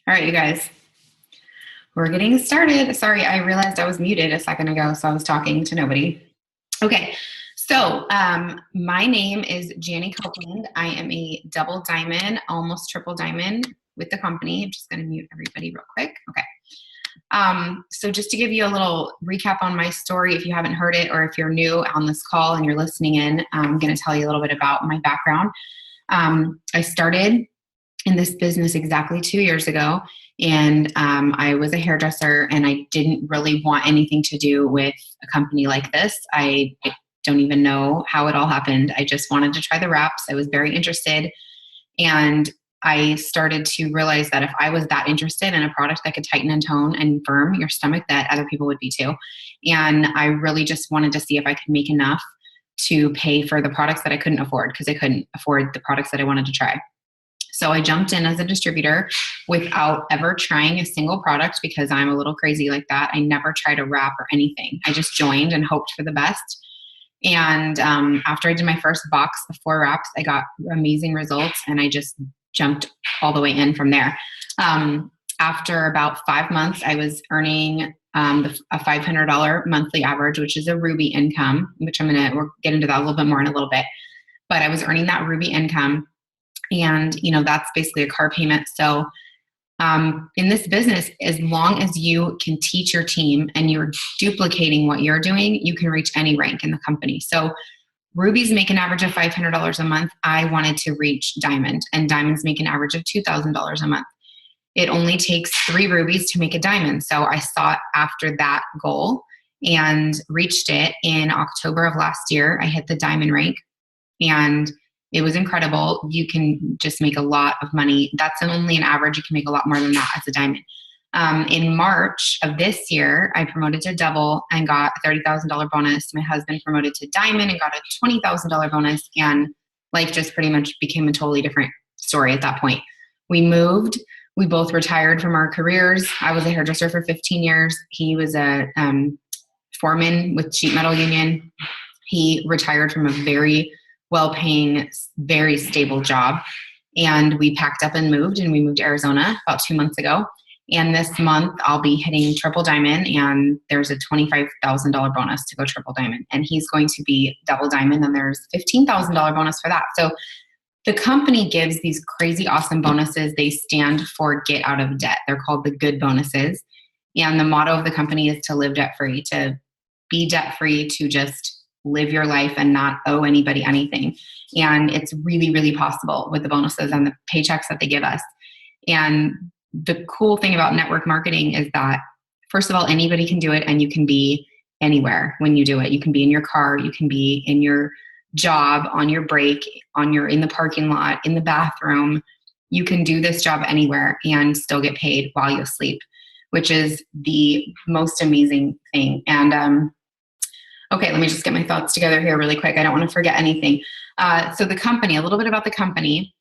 All right, you guys, we're getting started. Sorry, I realized I was muted a second ago, so I was talking to nobody. Okay, so my name is Janny Copeland. I am a double diamond, almost triple diamond with the company. I'm just going to mute everybody real quick. Okay. So just to give you a little recap on my story, if you haven't heard it or if you're new on this call and you're listening in, I'm going to tell you a little bit about my background. I started in this business exactly 2 years ago, and I was a hairdresser, and I didn't really want anything to do with a company like this. I don't even know how it all happened. I just wanted to try the wraps. I was very interested, and I started to realize that if I was that interested in a product that could tighten and tone and firm your stomach, that other people would be too. And I really just wanted to see if I could make enough to pay for the products that I couldn't afford, because I couldn't afford the products that I wanted to try. So I jumped in as a distributor without ever trying a single product, because I'm a little crazy like that. I never tried a wrap or anything. I just joined and hoped for the best. And after I did my first box of 4 wraps, I got amazing results, and I just jumped all the way in from there. After about 5 months, I was earning a $500 monthly average, which is a Ruby income, which we'll get into that a little bit more in a little bit. But I was earning that Ruby income. And, that's basically a car payment. So in this business, as long as you can teach your team and you're duplicating what you're doing, you can reach any rank in the company. So Rubies make an average of $500 a month. I wanted to reach Diamond, and Diamonds make an average of $2,000 a month. It only takes 3 Rubies to make a Diamond. So I sought after that goal and reached it in October of last year. I hit the Diamond rank, and it was incredible. You can just make a lot of money. That's only an average. You can make a lot more than that as a diamond. In March of this year, I promoted to double and got a $30,000 bonus. My husband promoted to diamond and got a $20,000 bonus. And life just pretty much became a totally different story at that point. We moved. We both retired from our careers. I was a hairdresser for 15 years. He was a foreman with Sheet Metal Union. He retired from a very well-paying, very stable job. And we packed up and moved to Arizona about 2 months ago. And this month I'll be hitting triple diamond, and there's a $25,000 bonus to go triple diamond. And he's going to be double diamond, and there's $15,000 bonus for that. So the company gives these crazy awesome bonuses. They stand for get out of debt. They're called the good bonuses. And the motto of the company is to live debt-free, to be debt-free, to just live your life and not owe anybody anything. And it's really, really possible with the bonuses and the paychecks that they give us. And the cool thing about network marketing is that, first of all, anybody can do it, and you can be anywhere when you do it. You can be in your car, you can be in your job, on your break, in the parking lot, in the bathroom. You can do this job anywhere and still get paid while you sleep, which is the most amazing thing. And okay, let me just get my thoughts together here really quick. I don't want to forget anything. So the company, a little bit about the company.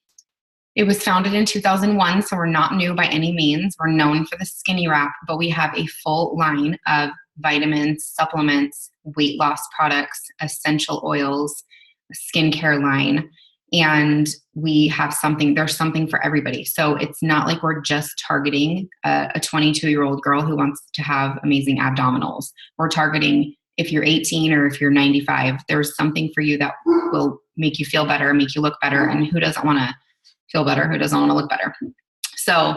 It was founded in 2001, so we're not new by any means. We're known for the skinny wrap, but we have a full line of vitamins, supplements, weight loss products, essential oils, a skincare line, and we have there's something for everybody. So it's not like we're just targeting a 22-year-old girl who wants to have amazing abdominals. We're targeting, if you're 18 or if you're 95, there's something for you that will make you feel better, make you look better. And who doesn't want to feel better? Who doesn't want to look better? So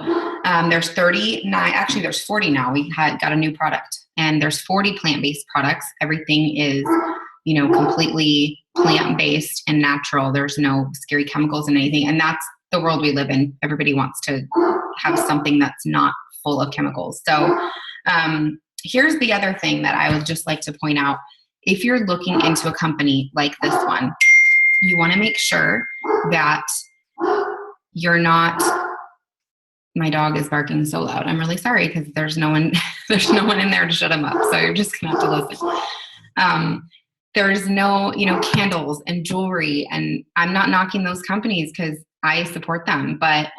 there's 39, actually there's 40 now. We got a new product, and there's 40 plant-based products. Everything is, completely plant-based and natural. There's no scary chemicals in anything. And that's the world we live in. Everybody wants to have something that's not full of chemicals. So here's the other thing that I would just like to point out. If you're looking into a company like this one, you want to make sure that you're not, my dog is barking so loud. I'm really sorry, because there's no one in there to shut him up. So you're just gonna have to listen. There's no, candles and jewelry, and I'm not knocking those companies because I support them, but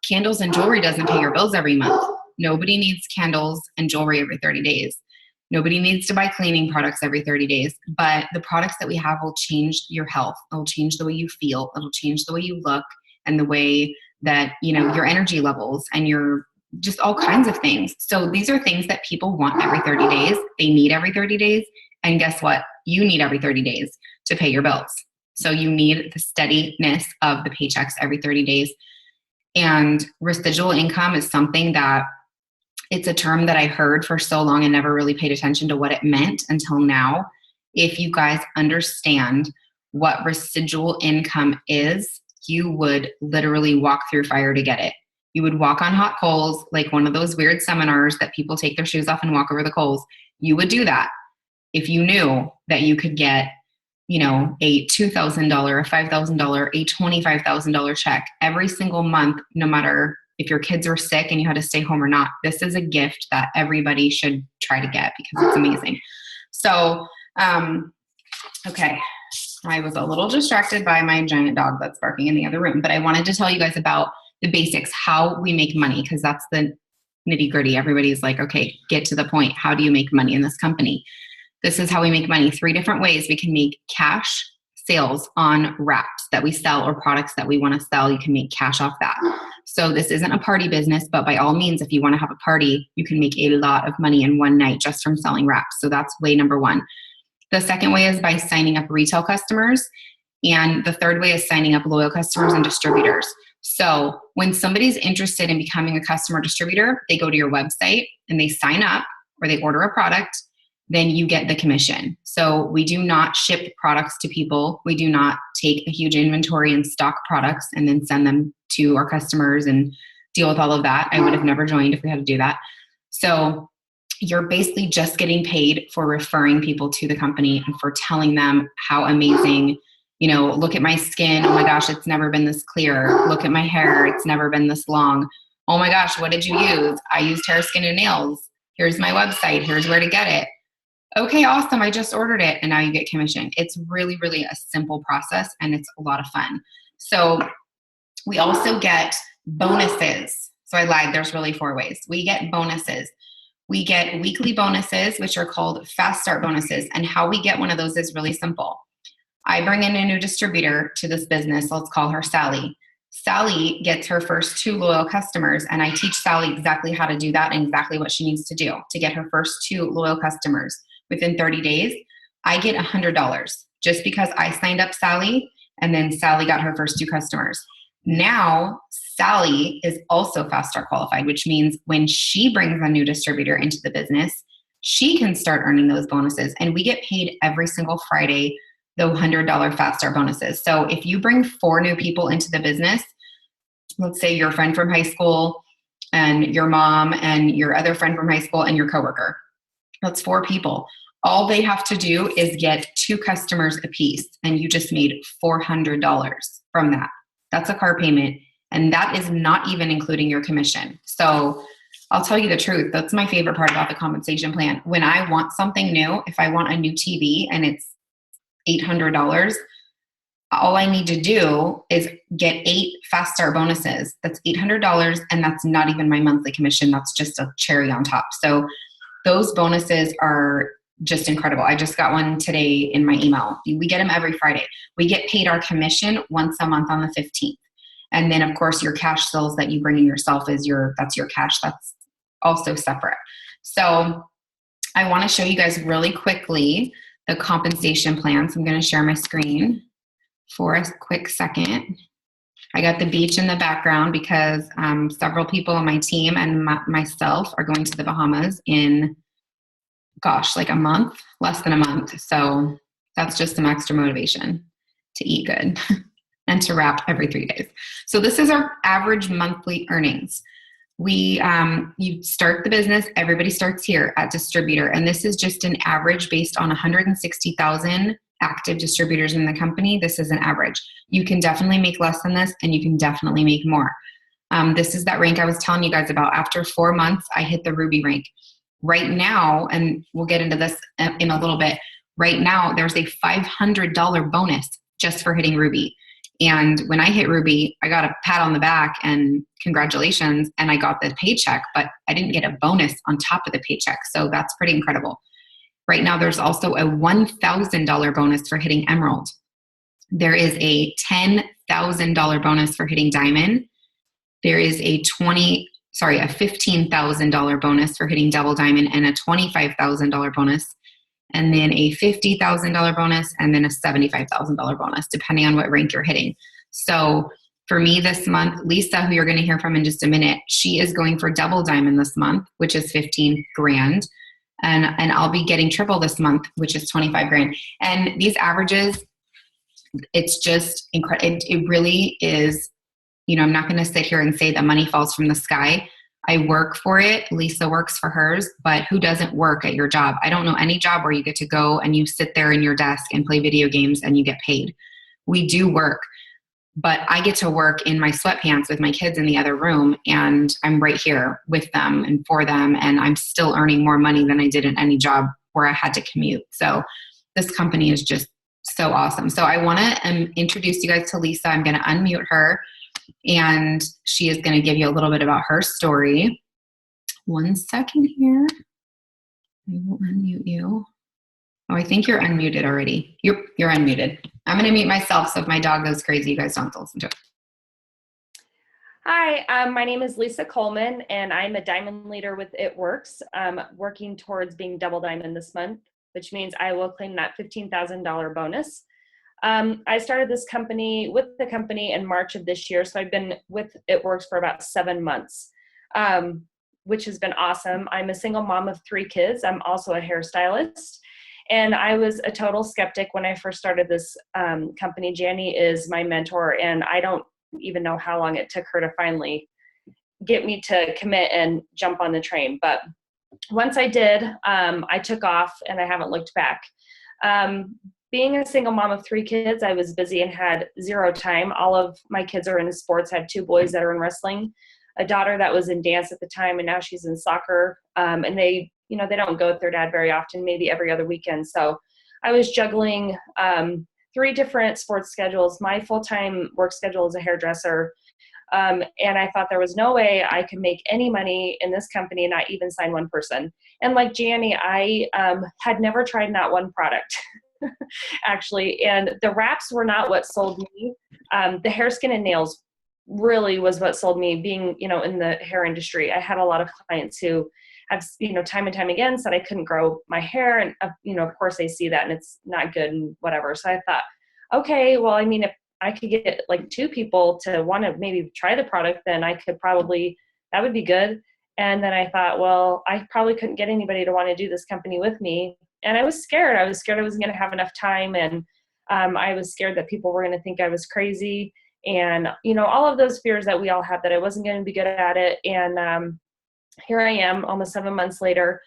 candles and jewelry doesn't pay your bills every month. Nobody needs candles and jewelry every 30 days. Nobody needs to buy cleaning products every 30 days, but the products that we have will change your health. It'll change the way you feel. It'll change the way you look and the way that, your energy levels and your just all kinds of things. So these are things that people want every 30 days. They need every 30 days. And guess what? You need every 30 days to pay your bills. So you need the steadiness of the paychecks every 30 days. And residual income is something that it's a term that I heard for so long and never really paid attention to what it meant until now. If you guys understand what residual income is, you would literally walk through fire to get it. You would walk on hot coals, like one of those weird seminars that people take their shoes off and walk over the coals. You would do that if you knew that you could get, you know, a $2,000, a $5,000, a $25,000 check every single month, no matter if your kids are sick and you had to stay home or not. This is a gift that everybody should try to get because it's amazing. So, okay. I was a little distracted by my giant dog that's barking in the other room, but I wanted to tell you guys about the basics, how we make money, because that's the nitty gritty. Everybody's like, okay, get to the point. How do you make money in this company? This is how we make money. 3 different ways. We can make cash sales on wraps that we sell or products that we want to sell. You can make cash off that. So this isn't a party business, but by all means, if you want to have a party, you can make a lot of money in one night just from selling wraps. So that's way number 1. The second way is by signing up retail customers. And the third way is signing up loyal customers and distributors. So when somebody's interested in becoming a customer distributor, they go to your website and they sign up or they order a product, then you get the commission. So we do not ship products to people. We do not take a huge inventory and stock products and then send them to our customers and deal with all of that. I would have never joined if we had to do that. So you're basically just getting paid for referring people to the company and for telling them how amazing, you know, look at my skin. Oh my gosh, it's never been this clear. Look at my hair. It's never been this long. Oh my gosh, what did you use? I used hair, skin, and nails. Here's my website. Here's where to get it. Okay, awesome. I just ordered it. And now you get commission. It's really, really a simple process and it's a lot of fun. So we also get bonuses. So I lied. There's really 4 ways. We get bonuses. We get weekly bonuses, which are called fast start bonuses. And how we get one of those is really simple. I bring in a new distributor to this business. Let's call her Sally. Sally gets her first 2 loyal customers, and I teach Sally exactly how to do that and exactly what she needs to do to get her first 2 loyal customers. Within 30 days, I get $100 just because I signed up Sally and then Sally got her first 2 customers. Now, Sally is also fast start qualified, which means when she brings a new distributor into the business, she can start earning those bonuses. And we get paid every single Friday, the $100 fast start bonuses. So if you bring 4 new people into the business, let's say your friend from high school and your mom and your other friend from high school and your coworker, that's 4 people. All they have to do is get 2 customers apiece, and you just made $400 from that. That's a car payment, and that is not even including your commission. So I'll tell you the truth. That's my favorite part about the compensation plan. When I want something new, if I want a new TV and it's $800, all I need to do is get 8 fast start bonuses. That's $800, and that's not even my monthly commission. That's just a cherry on top. So those bonuses are just incredible. I just got one today in my email. We get them every Friday. We get paid our commission once a month on the 15th. And then of course your cash sales that you bring in yourself that's your cash. That's also separate. So I want to show you guys really quickly the compensation plan. So I'm going to share my screen for a quick second. I got the beach in the background because several people on my team and myself are going to the Bahamas in like a month, less than a month. So that's just some extra motivation to eat good and to wrap every 3 days. So this is our average monthly earnings. You start the business, everybody starts here at distributor. And this is just an average based on 160,000 active distributors in the company. This is an average. You can definitely make less than this and you can definitely make more. This is that rank I was telling you guys about. After 4 months, I hit the Ruby rank. Right now, and we'll get into this in a little bit, right now there's a $500 bonus just for hitting Ruby. And when I hit Ruby, I got a pat on the back and congratulations, and I got the paycheck, but I didn't get a bonus on top of the paycheck. So that's pretty incredible. Right now, there's also a $1,000 bonus for hitting Emerald. There is a $10,000 bonus for hitting Diamond. There is a sorry, a $15,000 bonus for hitting double diamond and a $25,000 bonus, and then a $50,000 bonus, and then a $75,000 bonus, depending on what rank you're hitting. So for me this month, Lisa, who you're going to hear from in just a minute, she is going for double diamond this month, which is 15 grand. And I'll be getting triple this month, which is 25 grand. And these averages, it's just incredible. It really is, I'm not going to sit here and say that money falls from the sky. I work for it. Lisa works for hers, but who doesn't work at your job? I don't know any job where you get to go and you sit there in your desk and play video games and you get paid. We do work, but I get to work in my sweatpants with my kids in the other room, and I'm right here with them and for them, and I'm still earning more money than I did in any job where I had to commute. So this company is just so awesome. So I want to introduce you guys to Lisa. I'm going to unmute her, and she is going to give you a little bit about her story. One second here. I will unmute you. Oh, I think you're unmuted already. You're unmuted. I'm going to mute myself, so if my dog goes crazy, you guys don't have to listen to it. Hi, my name is Lisa Coleman, and I'm a diamond leader with It Works, working towards being double diamond this month, which means I will claim that $15,000 bonus. I started with the company in March of this year, so I've been with It Works for about 7 months, which has been awesome. I'm a single mom of 3 kids. I'm also a hairstylist. And I was a total skeptic when I first started this company. Janny is my mentor, and I don't even know how long it took her to finally get me to commit and jump on the train. But once I did, I took off and I haven't looked back. Being a single mom of 3 kids, I was busy and had 0 time. All of my kids are in sports. I have 2 boys that are in wrestling, a daughter that was in dance at the time, and now she's in soccer. And they don't go with their dad very often, maybe every other weekend. So I was juggling 3 different sports schedules. My full-time work schedule is a hairdresser. And I thought there was no way I could make any money in this company and not even sign one person. And like Janny, I had never tried not one product, actually. And the wraps were not what sold me. The hair, skin, and nails really was what sold me. Being, in the hair industry, I had a lot of clients who have, time and time again said I couldn't grow my hair. And, of course they see that and it's not good and whatever. So I thought, okay, well, if I could get like 2 people to want to maybe try the product, then I could probably, that would be good. And then I thought, well, I probably couldn't get anybody to want to do this company with me. And I was scared. I wasn't going to have enough time. And I was scared that people were going to think I was crazy. And, all of those fears that we all have, that I wasn't going to be good at it. And here I am almost 7 months later,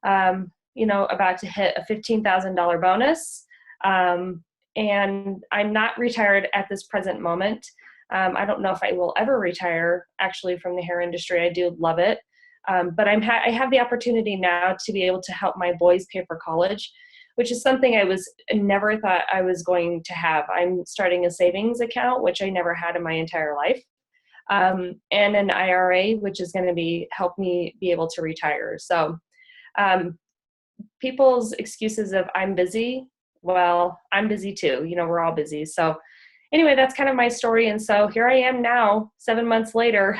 about to hit a $15,000 bonus. And I'm not retired at this present moment. I don't know if I will ever retire actually from the hair industry. I do love it. But I have the opportunity now to be able to help my boys pay for college, which is something I never thought I was going to have. I'm starting a savings account, which I never had in my entire life. And an IRA, which is going to help me be able to retire. So people's excuses of I'm busy, well, I'm busy too. We're all busy. So anyway, that's kind of my story. And so here I am now, 7 months later,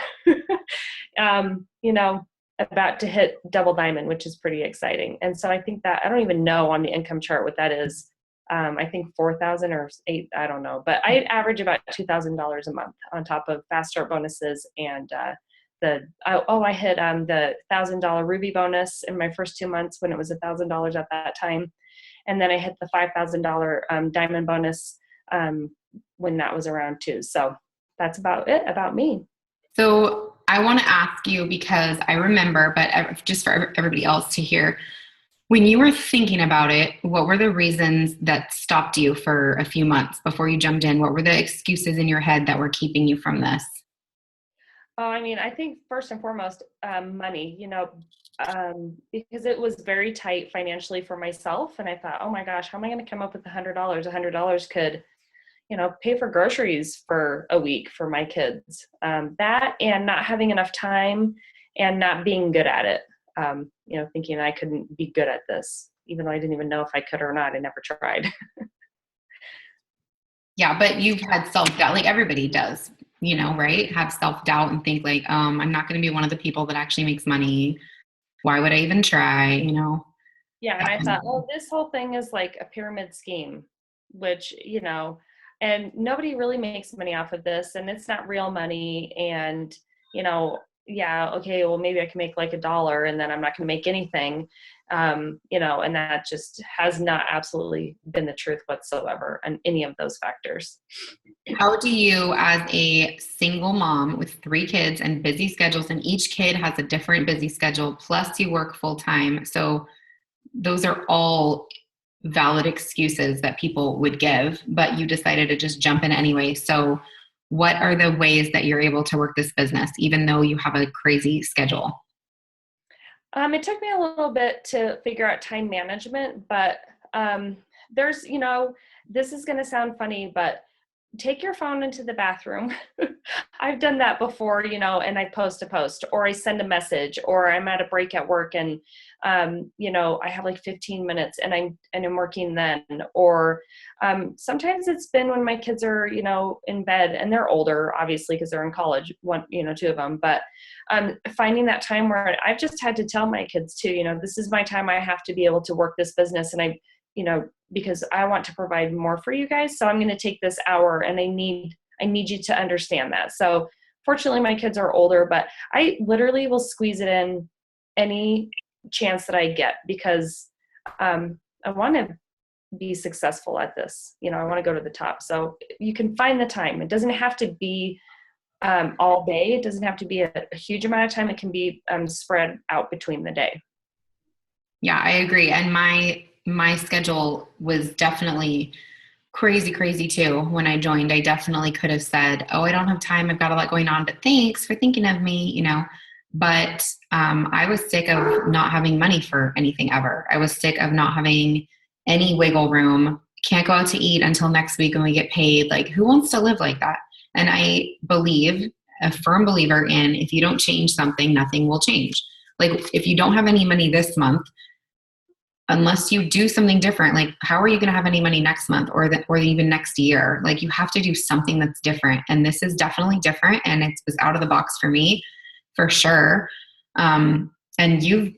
about to hit double diamond, which is pretty exciting. And so I think that, I don't even know on the income chart what that is. I think 4,000 or 8, I don't know, but I average about $2,000 a month on top of fast start bonuses. And I hit the $1,000 Ruby bonus in my first 2 months when it was $1,000 at that time. And then I hit the $5,000 diamond bonus when that was around too. So that's about it about me. So I want to ask you, because I remember, but just for everybody else to hear, when you were thinking about it, what were the reasons that stopped you for a few months before you jumped in? What were the excuses in your head that were keeping you from this? Oh, I think first and foremost, money, because it was very tight financially for myself. And I thought, oh my gosh, how am I going to come up with $100? $100 could, pay for groceries for a week for my kids. That and not having enough time and not being good at it. Thinking I couldn't be good at this, even though I didn't even know if I could or not. I never tried. Yeah, but you've had self-doubt, like everybody does. right? Have self-doubt and think like, I'm not going to be one of the people that actually makes money. Why would I even try? Yeah, and I thought, oh, this whole thing is like a pyramid scheme, which, and nobody really makes money off of this, and it's not real money. And, yeah, okay, well, maybe I can make like $1 and then I'm not going to make anything. And that just has not absolutely been the truth whatsoever on any of those factors. How do you, as a single mom with 3 kids and busy schedules, and each kid has a different busy schedule, plus you work full time. So those are all valid excuses that people would give, but you decided to just jump in anyway. So what are the ways that you're able to work this business, even though you have a crazy schedule? It took me a little bit to figure out time management, but there's, this is going to sound funny, but take your phone into the bathroom. I've done that before, and I post a post, or I send a message, or I'm at a break at work and, I have like 15 minutes and I'm working then. Or sometimes it's been when my kids are, in bed, and they're older, obviously, because they're in college, 2 of them, but finding that time where I've just had to tell my kids too, this is my time. I have to be able to work this business, and because I want to provide more for you guys. So I'm going to take this hour, and I need you to understand that. So fortunately my kids are older, but I literally will squeeze it in any chance that I get, because I want to be successful at this. I want to go to the top. So you can find the time. It doesn't have to be all day. It doesn't have to be a huge amount of time. It can be spread out between the day. Yeah, I agree. And my schedule was definitely crazy too. When I joined, I definitely could have said, "Oh, I don't have time. I've got a lot going on, but thanks for thinking of me." But I was sick of not having money for anything ever. I was sick of not having any wiggle room. Can't go out to eat until next week when we get paid. Like, who wants to live like that? And I believe, a firm believer in, if you don't change something, nothing will change. Like, if you don't have any money this month, unless you do something different, like, how are you going to have any money next month or even next year? Like, you have to do something that's different. And this is definitely different. And it was out of the box for me, for sure. And you've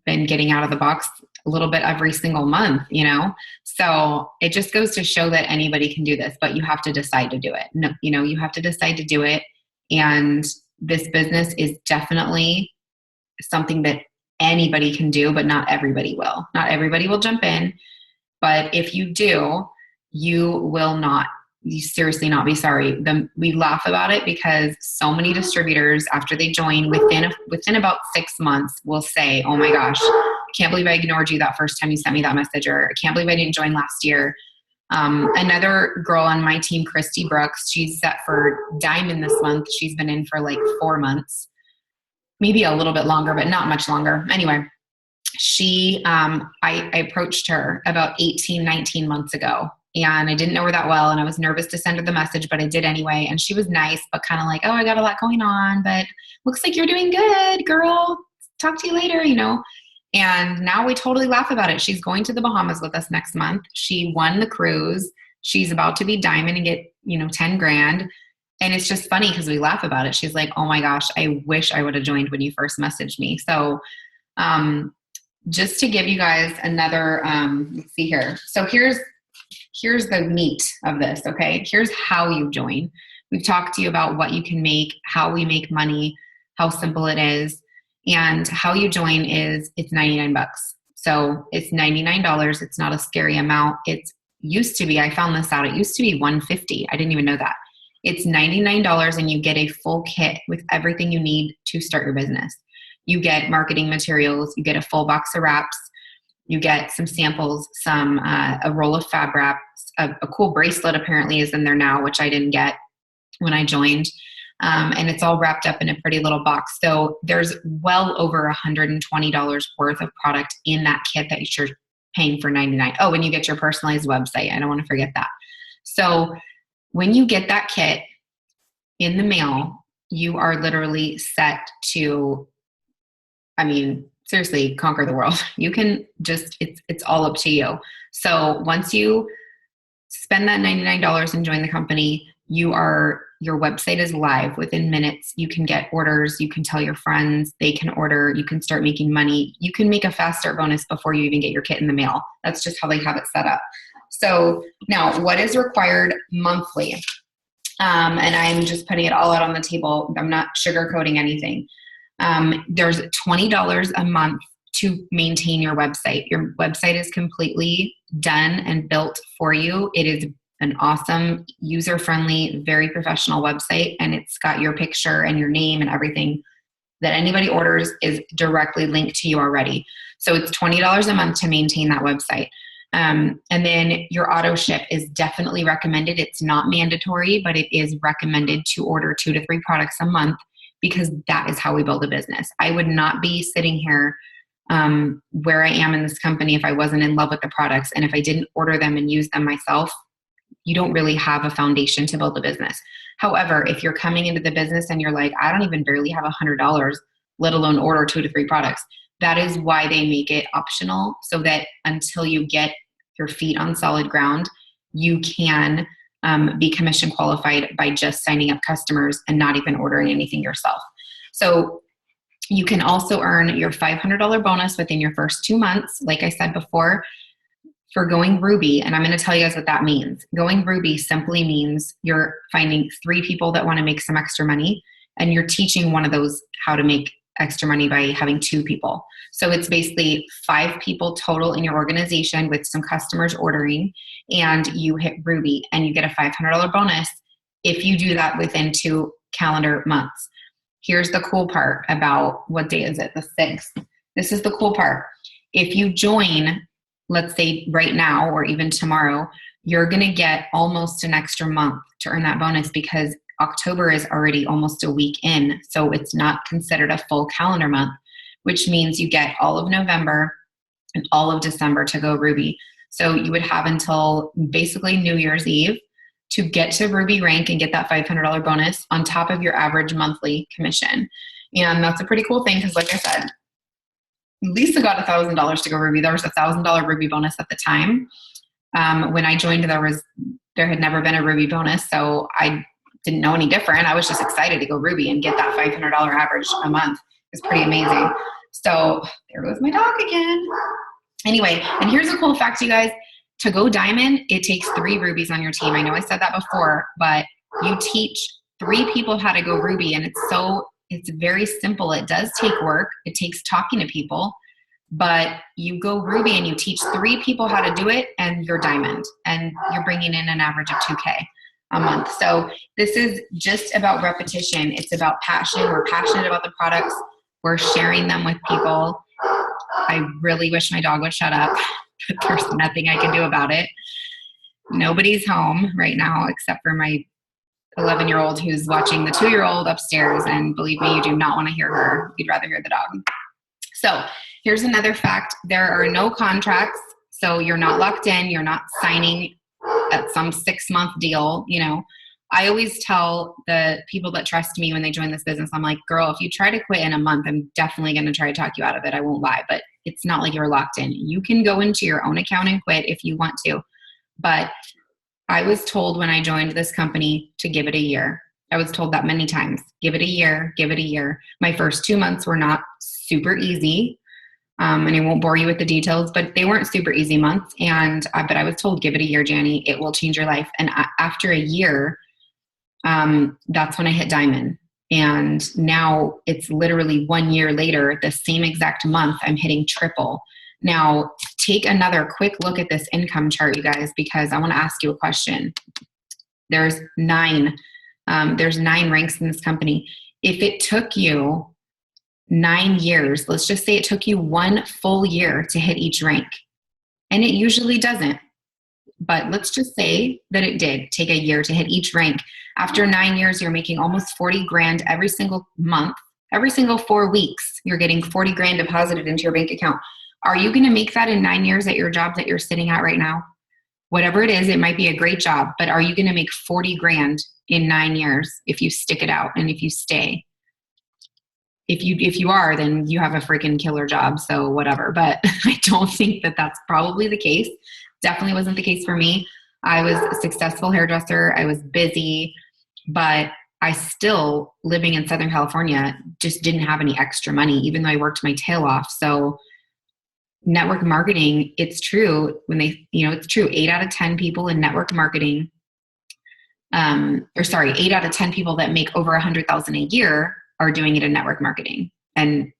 been getting out of the box a little bit every single month. So it just goes to show that anybody can do this, but you have to decide to do it. No, you have to decide to do it. And this business is definitely something that anybody can do, but not everybody will. Not everybody will jump in. But if you do, you seriously not be sorry. We laugh about it because so many distributors, after they join, within about 6 months, will say, "Oh my gosh, I can't believe I ignored you that first time you sent me that message," or "I can't believe I didn't join last year." Another girl on my team, Christy Brooks, she's set for Diamond this month. She's been in for like 4 months. Maybe a little bit longer, but not much longer. Anyway, I approached her about 18, 19 months ago, and I didn't know her that well, and I was nervous to send her the message, but I did anyway. And she was nice, but kind of like, "Oh, I got a lot going on, but looks like you're doing good, girl. Talk to you later. And now we totally laugh about it. She's going to the Bahamas with us next month. She won the cruise. She's about to be Diamond and get, 10 grand. And it's just funny because we laugh about it. She's like, "Oh my gosh, I wish I would have joined when you first messaged me." So just to give you guys another, let's see here. So here's the meat of this, okay? Here's how you join. We've talked to you about what you can make, how we make money, how simple it is. And how you join is, it's 99 bucks. So it's $99. It's not a scary amount. It used to be, I found this out, it used to be $150. I didn't even know that. It's $99 and you get a full kit with everything you need to start your business. You get marketing materials, you get a full box of wraps, you get some samples, a roll of fab wraps, a cool bracelet apparently is in there now, which I didn't get when I joined. And it's all wrapped up in a pretty little box. So there's well over $120 worth of product in that kit that you're paying for $99. Oh, and you get your personalized website. I don't want to forget that. So when you get that kit in the mail, you are literally set to, seriously, conquer the world. You can just, it's all up to you. So once you spend that $99 and join the company, your website is live within minutes. You can get orders. You can tell your friends, they can order. You can start making money. You can make a fast start bonus before you even get your kit in the mail. That's just how they have it set up. So now what is required monthly? And I'm just putting it all out on the table. I'm not sugarcoating anything. There's $20 a month to maintain your website. Your website is completely done and built for you. It is an awesome, user-friendly, very professional website, and it's got your picture and your name and everything that anybody orders is directly linked to you already. So it's $20 a month to maintain that website. And then your auto ship is definitely recommended. It's not mandatory, but it is recommended to order 2 to 3 products a month, because that is how we build a business. I would not be sitting here where I am in this company if I wasn't in love with the products, and if I didn't order them and use them myself. You don't really have a foundation to build a business. However, if you're coming into the business and you're like, I don't even barely have $100, let alone order 2 to 3 products, that is why they make it optional, so that until you get your feet on solid ground, you can be commission qualified by just signing up customers and not even ordering anything yourself. So you can also earn your $500 bonus within your first 2 months, like I said before, for going Ruby. And I'm going to tell you guys what that means. Going Ruby simply means you're finding 3 people that want to make some extra money, and you're teaching one of those how to make extra money by having 2 people. So it's basically 5 people total in your organization with some customers ordering, and you hit Ruby and you get a $500 bonus if you do that within 2 calendar months. Here's the cool part about, what day is it? The 6th. This is the cool part. If you join, let's say right now or even tomorrow, you're going to get almost an extra month to earn that bonus, because October is already almost a week in. So it's not considered a full calendar month, which means you get all of November and all of December to go Ruby. So you would have until basically New Year's Eve to get to Ruby rank and get that $500 bonus on top of your average monthly commission. And that's a pretty cool thing, because like I said, Lisa got $1,000 to go Ruby. There was a $1,000 Ruby bonus at the time. When I joined, there had never been a Ruby bonus, so I didn't know any different. I was just excited to go Ruby and get that $500 average a month. It was pretty amazing. So there goes my dog again. Anyway, and here's a cool fact, you guys. To go diamond, it takes 3 rubies on your team. I know I said that before, but you teach 3 people how to go Ruby, and it's very simple. It does take work. It takes talking to people, but you go Ruby and you teach 3 people how to do it, and you're diamond, and you're bringing in an average of $2,000 a month. So this is just about repetition. It's about passion. We're passionate about the products. We're sharing them with people. I really wish my dog would shut up, but there's nothing I can do about it. Nobody's home right now except for my 11-year-old who's watching the 2-year-old upstairs, and believe me, you do not want to hear her. You'd rather hear the dog. So here's another fact. There are no contracts, so you're not locked in. You're not signing at some 6-month deal. I always tell the people that trust me when they join this business, I'm like, girl, if you try to quit in a month, I'm definitely going to try to talk you out of it. I won't lie, but it's not like you're locked in. You can go into your own account and quit if you want to, but I was told when I joined this company to give it a year. I was told that many times. Give it a year, give it a year. My first 2 months were not super easy. And I won't bore you with the details, but they weren't super easy months. But I was told, give it a year, Janny. It will change your life. And after a year, that's when I hit diamond. And now it's literally 1 year later, the same exact month, I'm hitting triple. Now, take another quick look at this income chart, you guys, because I want to ask you a question. There's 9 ranks in this company. If it took you 9 years, let's just say it took you 1 full year to hit each rank, and it usually doesn't, but let's just say that it did take a year to hit each rank. After 9 years, you're making almost 40 grand every single month. Every single 4 weeks, you're getting 40 grand deposited into your bank account. Are you going to make that in 9 years at your job that you're sitting at right now? Whatever it is, it might be a great job, but are you going to make 40 grand in 9 years if you stick it out and if you stay? If you are, then you have a freaking killer job, so whatever. But I don't think that that's probably the case. Definitely wasn't the case for me. I was a successful hairdresser. I was busy, but I still, living in Southern California, just didn't have any extra money, even though I worked my tail off. So network marketing, it's true when it's true. 8 out of 10 people in network marketing, 8 out of 10 people that make over 100,000 a year are doing it in network marketing. And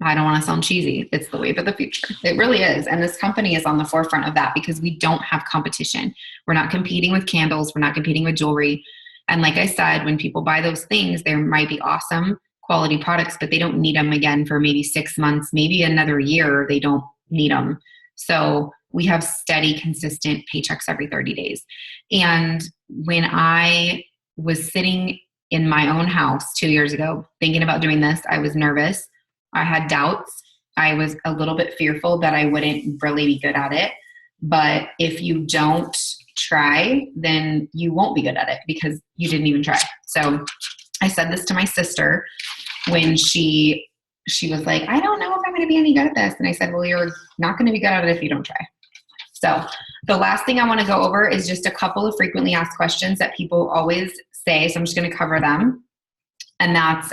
I don't want to sound cheesy. It's the wave of the future. It really is. And this company is on the forefront of that because we don't have competition. We're not competing with candles. We're not competing with jewelry. And like I said, when people buy those things, there might be awesome quality products, but they don't need them again for maybe 6 months, maybe another year. They don't need them. So we have steady, consistent paychecks every 30 days. And when I was sitting in my own house 2 years ago, thinking about doing this, I was nervous. I had doubts. I was a little bit fearful that I wouldn't really be good at it. But if you don't try, then you won't be good at it because you didn't even try. So I said this to my sister when she was like, I don't know if I'm going to be any good at this. And I said, well, you're not going to be good at it if you don't try. So the last thing I want to go over is just a couple of frequently asked questions that people always say. So I'm just going to cover them. And that's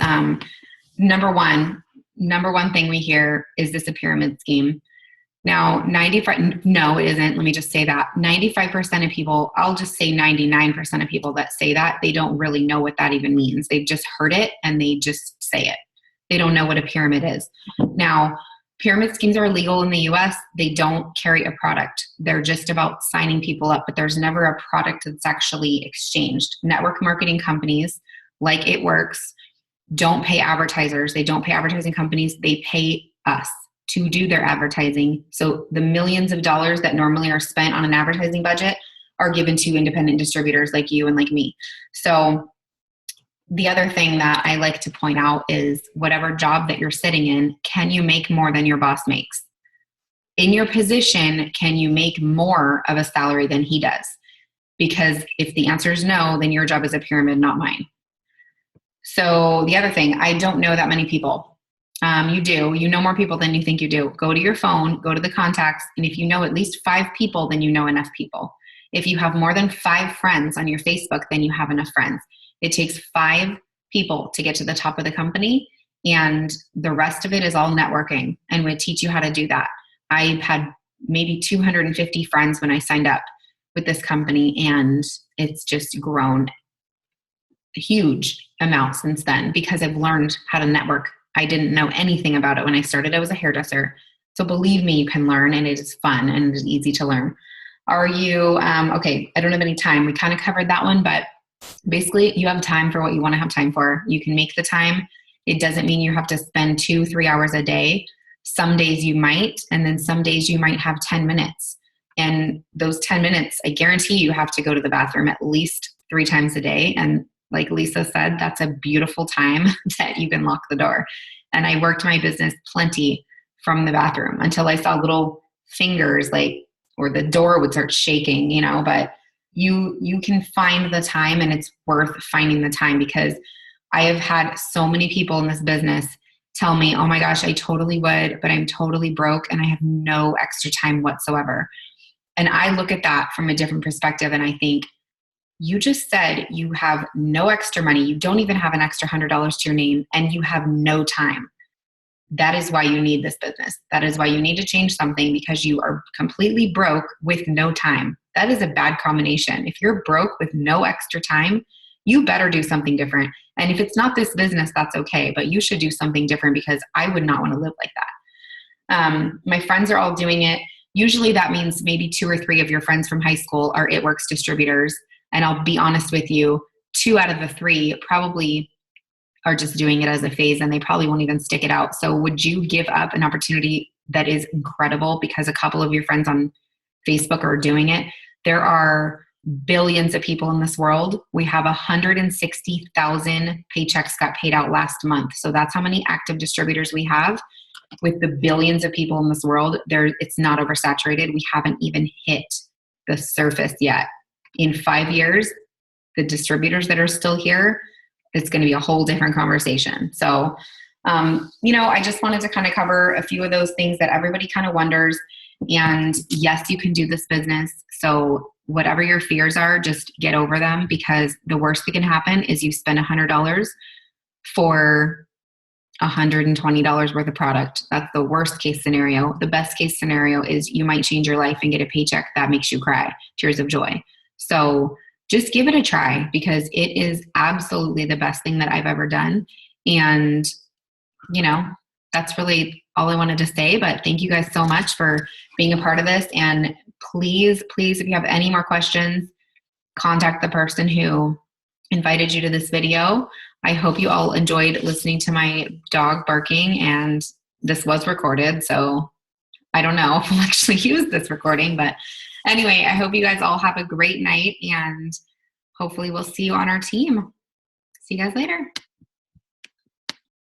number one thing we hear, is this a pyramid scheme? Now, no, it isn't. Let me just say that 95% of people, I'll just say 99% of people that say that, they don't really know what that even means. They've just heard it and they just say it. They don't know what a pyramid is. Now, pyramid schemes are illegal in the US. They don't carry a product. They're just about signing people up, but there's never a product that's actually exchanged. Network marketing companies like It Works don't pay advertisers. They don't pay advertising companies. They pay us to do their advertising. So the millions of dollars that normally are spent on an advertising budget are given to independent distributors like you and like me. So the other thing that I like to point out is whatever job that you're sitting in, can you make more than your boss makes? In your position, can you make more of a salary than he does? Because if the answer is no, then your job is a pyramid, not mine. So the other thing, I don't know that many people. You do. You know more people than you think you do. Go to your phone, go to the contacts, and if you know at least 5 people, then you know enough people. If you have more than 5 friends on your Facebook, then you have enough friends. It takes 5 people to get to the top of the company, and the rest of it is all networking, and we teach you how to do that. I had maybe 250 friends when I signed up with this company, and it's just grown a huge amount since then because I've learned how to network. I didn't know anything about it when I started. I was a hairdresser. So believe me, you can learn, and it is fun and it is easy to learn. Are you, okay, I don't have any time. We kind of covered that one, but basically you have time for what you want to have time for. You can make the time. It doesn't mean you have to spend 2-3 hours a day. Some days you might, and then some days you might have 10 minutes. And those 10 minutes, I guarantee you have to go to the bathroom at least 3 times a day. And like Lisa said, that's a beautiful time that you can lock the door. And I worked my business plenty from the bathroom until I saw little fingers or the door would start shaking, but you can find the time, and it's worth finding the time because I have had so many people in this business tell me, oh my gosh, I totally would, but I'm totally broke and I have no extra time whatsoever. And I look at that from a different perspective and I think, you just said you have no extra money. You don't even have an extra $100 to your name, and you have no time. That is why you need this business. That is why you need to change something, because you are completely broke with no time. That is a bad combination. If you're broke with no extra time, you better do something different. And if it's not this business, that's okay, but you should do something different because I would not want to live like that. My friends are all doing it. Usually that means maybe 2 or 3 of your friends from high school are It Works distributors. And I'll be honest with you, 2 out of the 3 probably are just doing it as a phase, and they probably won't even stick it out. So would you give up an opportunity that is incredible because a couple of your friends on Facebook are doing it? There are billions of people in this world. We have 160,000 paychecks got paid out last month. So that's how many active distributors we have. With the billions of people in this world, it's not oversaturated. We haven't even hit the surface yet. In 5 years, the distributors that are still here, it's going to be a whole different conversation. So, I just wanted to kind of cover a few of those things that everybody kind of wonders. And yes, you can do this business. So whatever your fears are, just get over them, because the worst that can happen is you spend $100 for $120 worth of product. That's the worst case scenario. The best case scenario is you might change your life and get a paycheck that makes you cry, tears of joy. So just give it a try, because it is absolutely the best thing that I've ever done. And, you know, that's really all I wanted to say. But thank you guys so much for being a part of this. And please, please, if you have any more questions, contact the person who invited you to this video. I hope you all enjoyed listening to my dog barking, and this was recorded, so I don't know if we'll actually use this recording, but anyway, I hope you guys all have a great night, and hopefully we'll see you on our team. See you guys later.